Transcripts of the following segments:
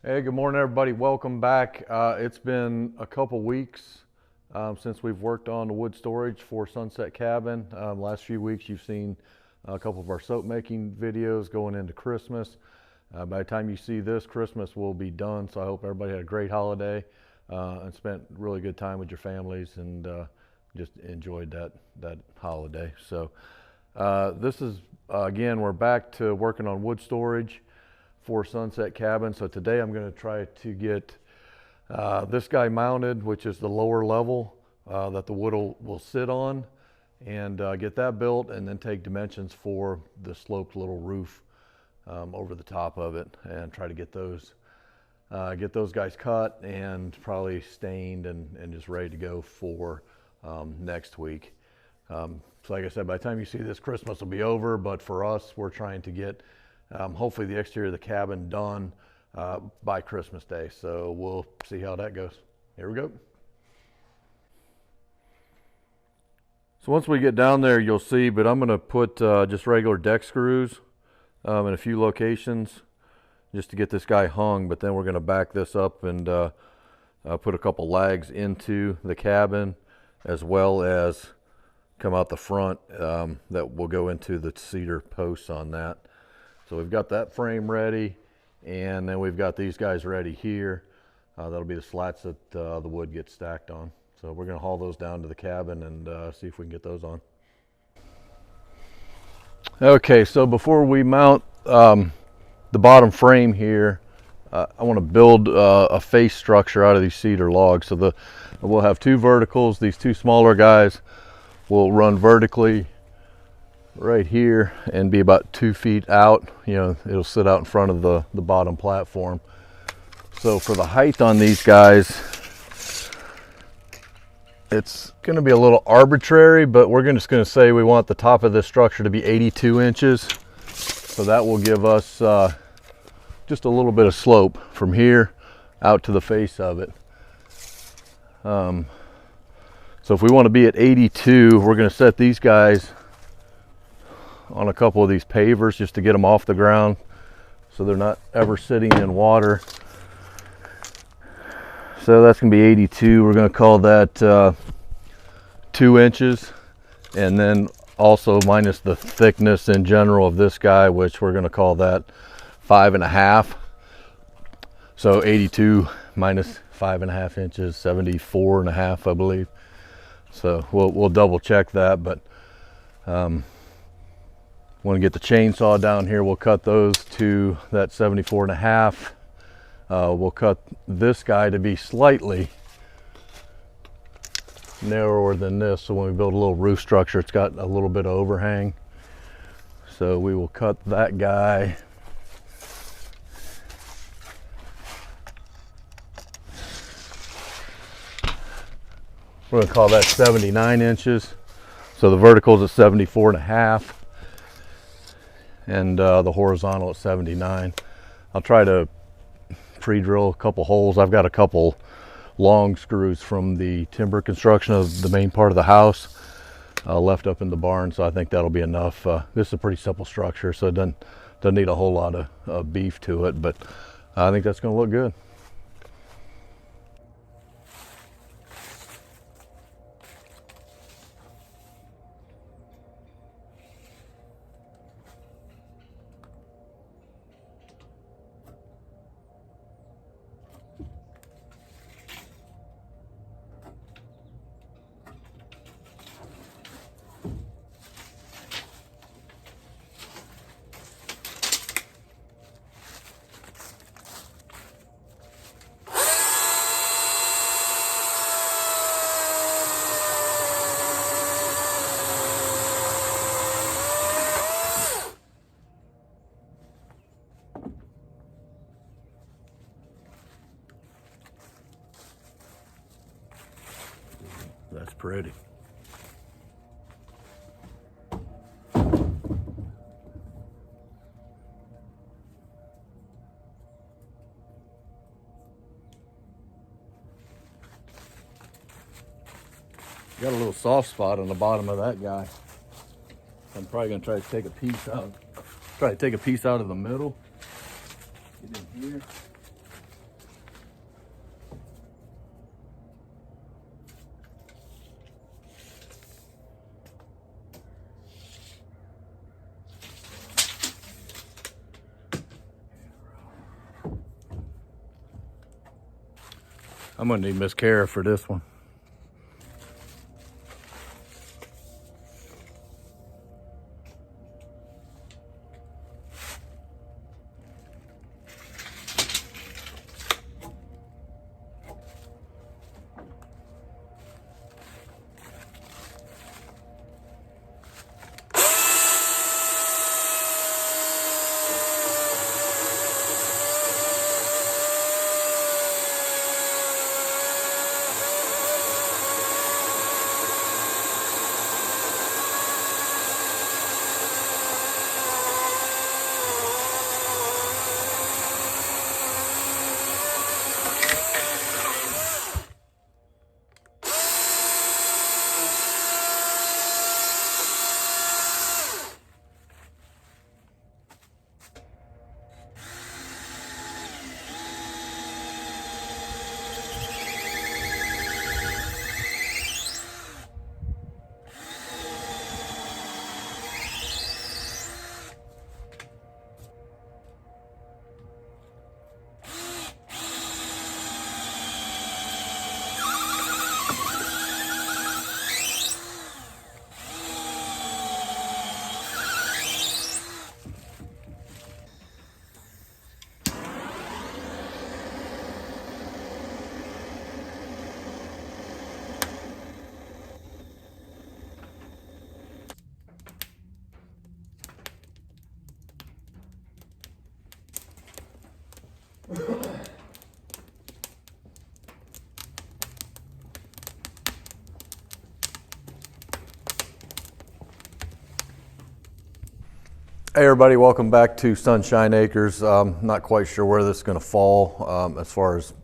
Hey, good morning, everybody. Welcome back. It's been a couple weeks since we've worked on the wood storage for Sunset Cabin. Last few weeks, you've seen a couple of our soap making videos going into Christmas. By the time you see this, Christmas will be done. So I hope everybody had a great holiday and spent really good time with your families and just enjoyed that holiday. So this is again, we're back to working on wood storage for Sunset Cabin. So today I'm going to try to get this guy mounted, which is the lower level that the wood will sit on, and get that built, and then take dimensions for the sloped little roof over the top of it, and try to get those guys cut and probably stained and just ready to go for next week. So like I said, by the time you see this, Christmas will be over, but for us, we're trying to get hopefully the exterior of the cabin done by Christmas Day. So we'll see how that goes. Here we go. So once we get down there, you'll see, but I'm going to put just regular deck screws in a few locations just to get this guy hung, but then we're going to back this up and put a couple lags into the cabin, as well as come out the front that will go into the cedar posts on that. So we've got that frame ready, and then we've got these guys ready here. That'll be the slats that the wood gets stacked on. So we're going to haul those down to the cabin and see if we can get those on. Okay, so before we mount the bottom frame here, I want to build a face structure out of these cedar logs. So we'll have two verticals. These two smaller guys will run vertically right here and be about 2 feet out. You know, it'll sit out in front of the bottom platform. So for the height on these guys, it's going to be a little arbitrary, but we're just going to say we want the top of this structure to be 82 inches. So that will give us just a little bit of slope from here out to the face of it. So if we want to be at 82, we're going to set these guys on a couple of these pavers just to get them off the ground so they're not ever sitting in water. So that's going to be 82. We're going to call that 2 inches, and then also minus the thickness in general of this guy, which we're going to call that 5.5. So 82 minus 5.5 inches, 74.5, I believe. So we'll double check that, but want to get the chainsaw down here. We'll cut those to that 74.5. We'll cut this guy to be slightly narrower than this, so when we build a little roof structure, it's got a little bit of overhang. So we will cut that guy we're going to call that 79 inches. So the vertical is at 74.5. and the horizontal at 79. I'll try to pre-drill a couple holes. I've got a couple long screws from the timber construction of the main part of the house left up in the barn, so I think that'll be enough. This is a pretty simple structure, so it doesn't need a whole lot of beef to it, but I think that's going to look good. That's pretty. Got a little soft spot on the bottom of that guy. I'm probably gonna try to take a piece out. Try to take a piece out of the middle. Get in here. I'm gonna need Miss Kara for this one. Hey everybody, welcome back to Sunshine Acres. Not quite sure where this is going to fall as far as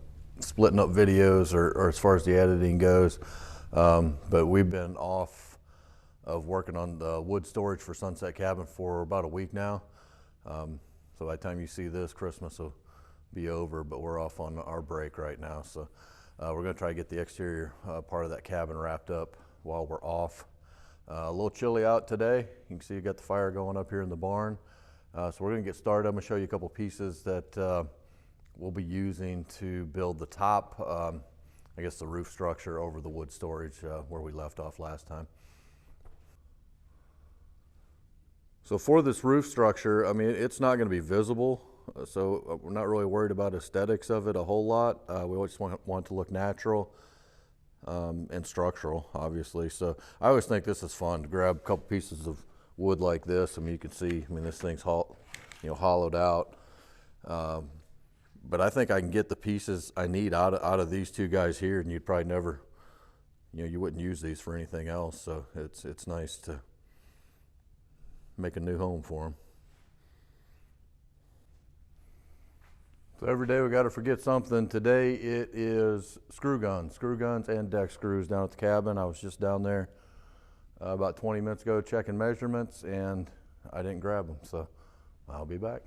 splitting up videos or as far as the editing goes, but we've been off of working on the wood storage for Sunset Cabin for about a week now. So by the time you see this, Christmas will be over, but we're off on our break right now. So we're going to try to get the exterior part of that cabin wrapped up while we're off. A little chilly out today. You can see you got the fire going up here in the barn. So we're going to get started. I'm going to show you a couple pieces that we'll be using to build the top, I guess the roof structure over the wood storage where we left off last time. So for this roof structure, I mean, it's not going to be visible. So we're not really worried about aesthetics of it a whole lot. We always want it to look natural. And structural, obviously. So I always think this is fun to grab a couple pieces of wood like this. I mean, you can see, I mean, this thing's hollowed out. But I think I can get the pieces I need out of these two guys here, and you'd probably never, you wouldn't use these for anything else. So it's nice to make a new home for them. So every day we got to forget something. Today it is screw guns and deck screws down at the cabin. I was just down there about 20 minutes ago checking measurements, and I didn't grab them, so I'll be back.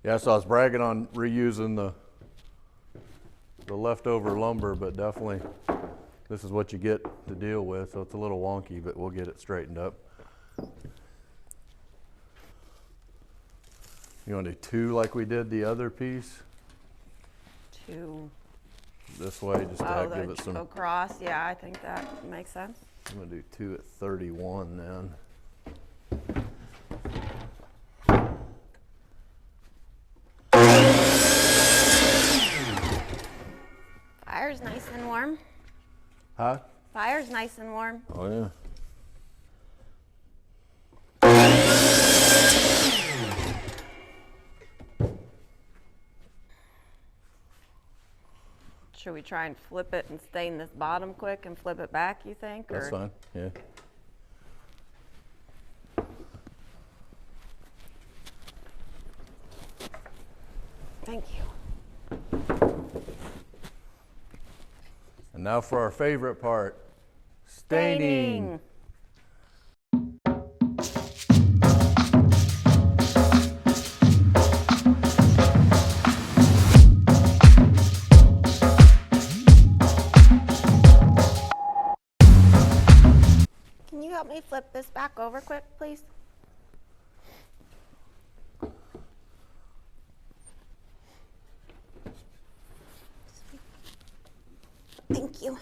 Yeah, so I was bragging on reusing the leftover lumber, but definitely this is what you get to deal with. So it's a little wonky, but we'll get it straightened up. You want to do two like we did the other piece? Two. This way, just to give it some. Across, yeah, I think that makes sense. I'm going to do two at 31 then. warm. Huh? Fire's nice and warm. Oh, yeah. Should we try and flip it and stain this bottom quick and flip it back, you think? That's fine, yeah. Thank you. And now for our favorite part, staining. Can you help me flip this back over quick, please? Thank you.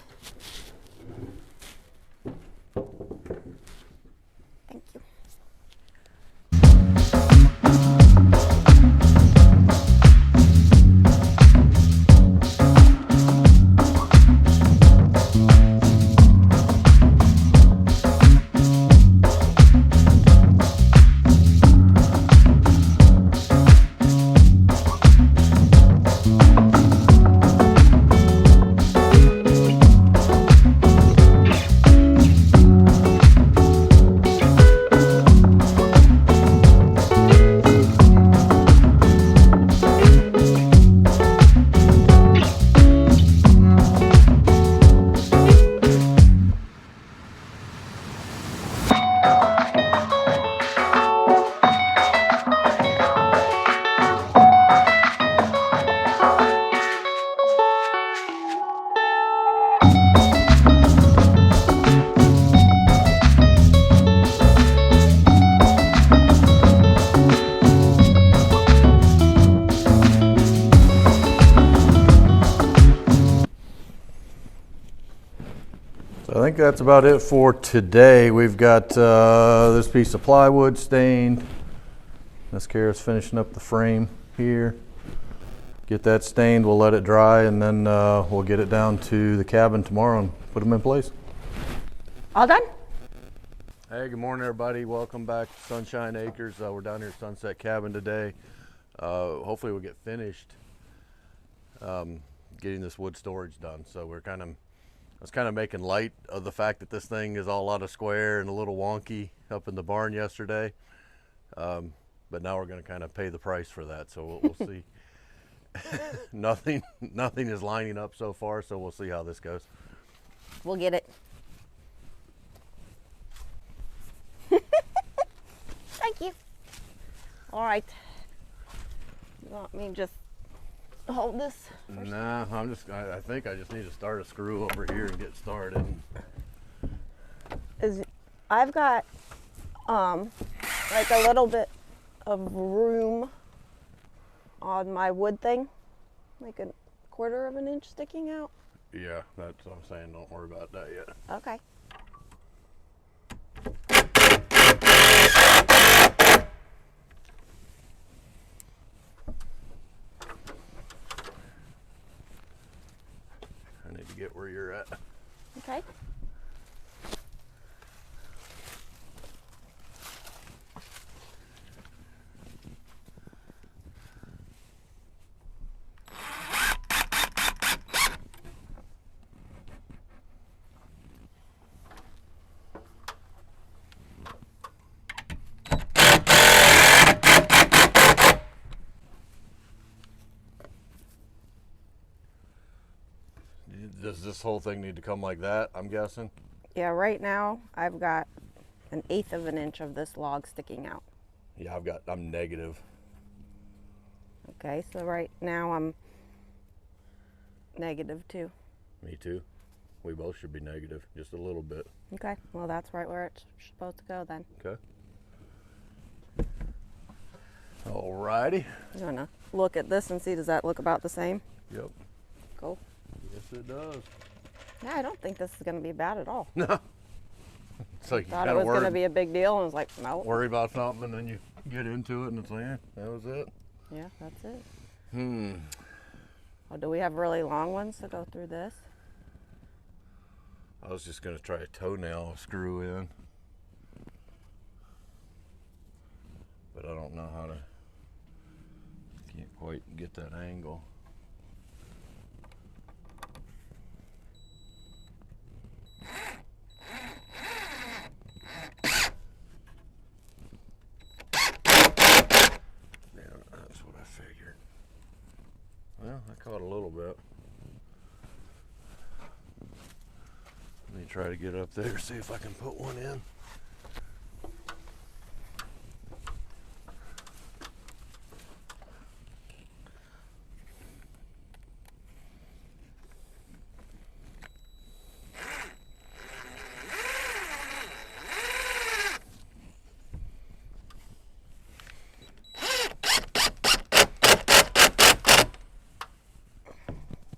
Thank you. So I think that's about it for today. We've got this piece of plywood stained. Miss Kara's finishing up the frame here. Get that stained, we'll let it dry, and then we'll get it down to the cabin tomorrow and put them in place. All done? Hey, good morning everybody. Welcome back to Sunshine Acres. We're down here at Sunset Cabin today. Hopefully we'll get finished getting this wood storage done. So I was kind of making light of the fact that this thing is all out of square and a little wonky up in the barn yesterday. But now we're going to kind of pay the price for that. So we'll see. Nothing is lining up so far. So we'll see how this goes. We'll get it. Thank you. All right. You want me to just hold this? Nah, I think I just need to start a screw over here and get started. I've got like a little bit of room on my wood thing, like a 1/4 of an inch sticking out. Yeah, that's what I'm saying. Don't worry about that yet. Okay. I need to get where you're at. Okay. Does this whole thing need to come like that, I'm guessing? Yeah, right now I've got 1/8 of an inch of this log sticking out. Yeah, I'm negative. Okay, so right now I'm -2. Me too. We both should be negative, just a little bit. Okay, well that's right where it's supposed to go then. Okay. Alrighty. You wanna look at this and see, does that look about the same? Yep. Cool. Yes, it does. Yeah, I don't think this is gonna be bad at all. No. So you Thought kind it of was gonna be a big deal, and I was like, no. worry about something, and then you get into it, and it's like, eh, that was it. Yeah, that's it. Hmm. Oh, do we have really long ones to go through this? I was just going to try a toenail screw in, but I don't know how to, can't quite get that angle. Yeah, that's what I figured. Well, I caught a little bit. Let me try to get up there, see if I can put one in.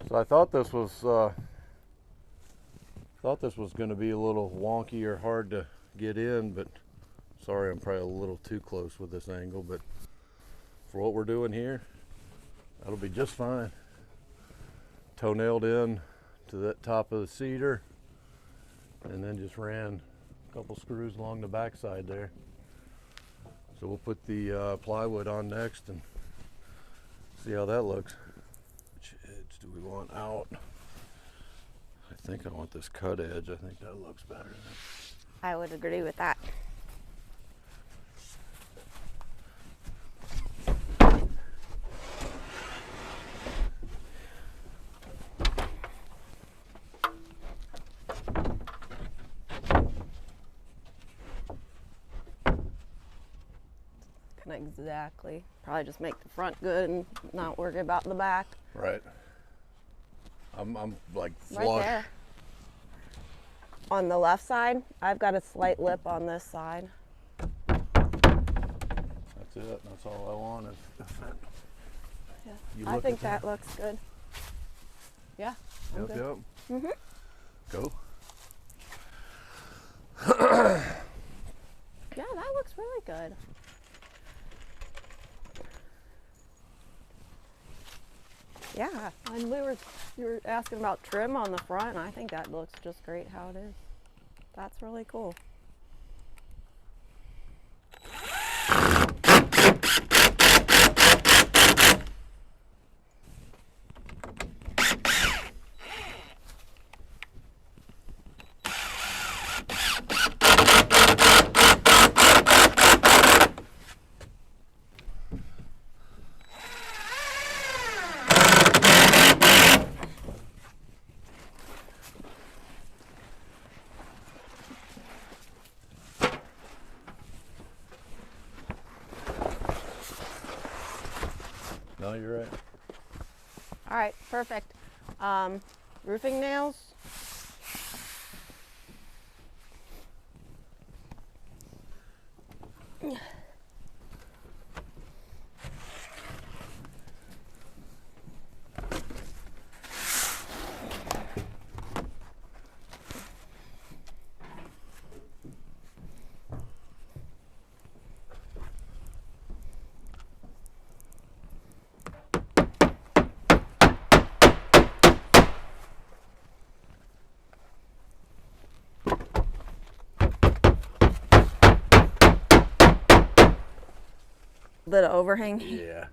So I thought this was going to be a little wonky or hard to get in, but sorry, I'm probably a little too close with this angle, but for what we're doing here, that'll be just fine. Toenailed in to that top of the cedar, and then just ran a couple screws along the backside there. So we'll put the plywood on next and see how that looks. Which edge do we want out? I think I want this cut edge. I think that looks better. I would agree with that. Exactly. Probably just make the front good and not worry about the back. Right. I'm like Right flush. there. On the left side, I've got a slight lip on this side. That's it. That's all I wanted. Yeah. I think that looks good. Yeah. I'm Yep, good. yep. Mhm. Go. Yeah, that looks really good. Yeah, and you were asking about trim on the front, and I think that looks just great how it is. That's really cool. No, you're right. All right, perfect. Roofing nails. Bit of overhang. Yeah.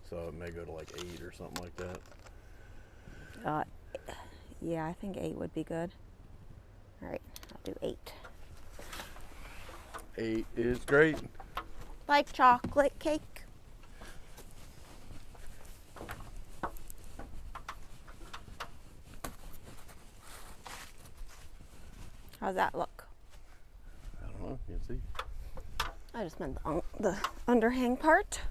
So it may go to like 8 or something like that. Yeah, I think 8 would be good. All right, I'll do 8. 8 is great. Like chocolate cake. How's that look? I don't know. You can see. I just meant the underhang part.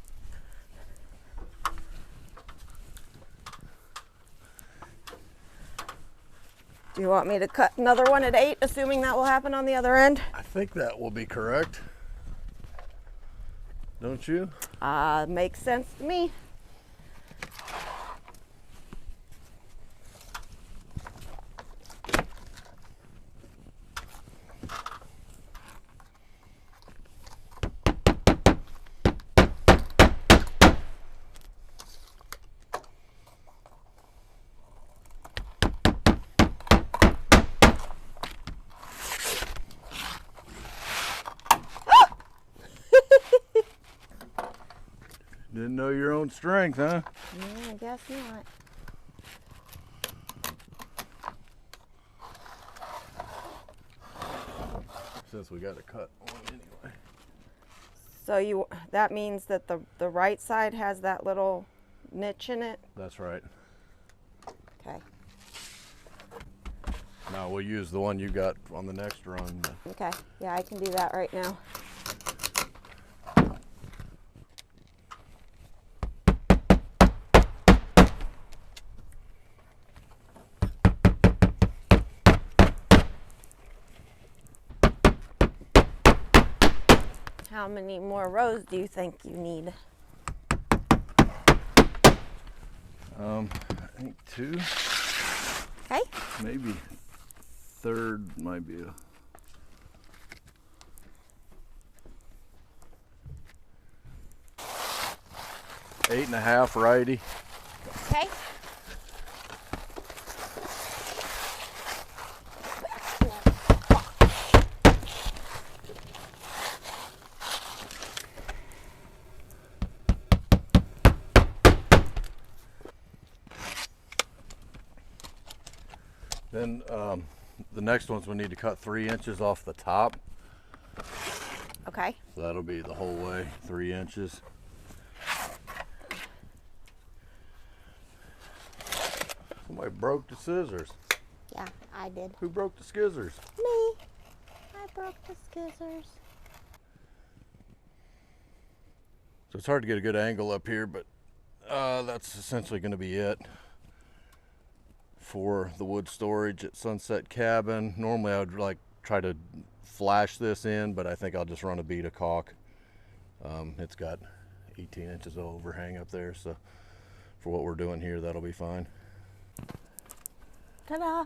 Do you want me to cut another one at 8, assuming that will happen on the other end? I think that will be correct. Don't you? Makes sense to me. Didn't know your own strength, huh? Yeah, I guess not. Since we got to cut one anyway. So that means that the right side has that little niche in it? That's right. Okay. Now we'll use the one you got on the next run. Okay. Yeah, I can do that right now. How many more rows do you think you need? I think 2. Okay. Maybe third might be a... Eight and a half righty. Okay. Then the next ones we need to cut 3 inches off the top. Okay. So that'll be the whole way, 3 inches. Somebody broke the scissors. Yeah, I did. Who broke the scissors? Me. I broke the scissors. So it's hard to get a good angle up here, but that's essentially going to be it for the wood storage at Sunset Cabin. Normally I would try to flash this in, but I think I'll just run a bead of caulk. It's got 18 inches of overhang up there, so for what we're doing here, that'll be fine. Ta-da!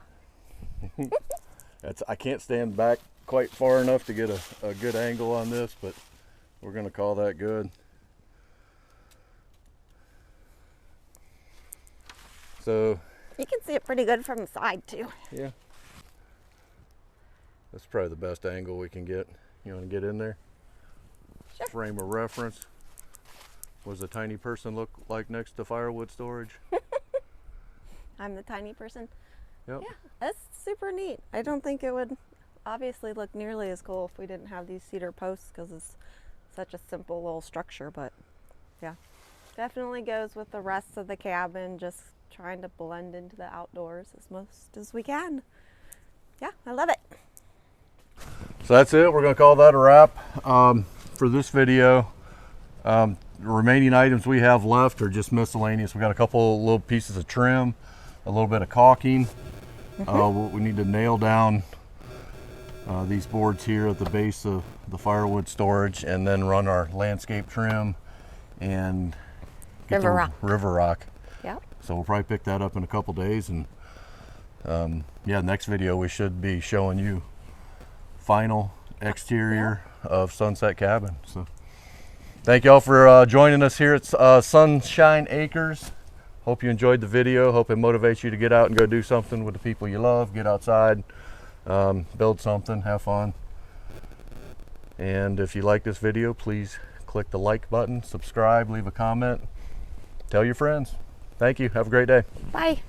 I can't stand back quite far enough to get a good angle on this, but we're going to call that good. So you can see it pretty good from the side too. Yeah, that's probably the best angle we can get. You want to get in there? Sure. Frame of reference. What does a tiny person look like next to firewood storage? I'm the tiny person. Yep. Yeah, that's super neat. I don't think it would obviously look nearly as cool if we didn't have these cedar posts because it's such a simple little structure, but yeah, definitely goes with the rest of the cabin, just trying to blend into the outdoors as most as we can. Yeah, I love it. So that's it. We're going to call that a wrap for this video. The remaining items we have left are just miscellaneous. We got a couple little pieces of trim, a little bit of caulking. We need to nail down these boards here at the base of the firewood storage, and then run our landscape trim and get river rock. Yep. So we'll probably pick that up in a couple days, and yeah, next video we should be showing you final exterior of Sunset Cabin. So thank y'all for joining us here at Sunshine Acres. Hope you enjoyed the video. Hope it motivates you to get out and go do something with the people you love. Get outside, build something, have fun. And if you like this video, please click the like button, subscribe, leave a comment, tell your friends. Thank you. Have a great day. Bye.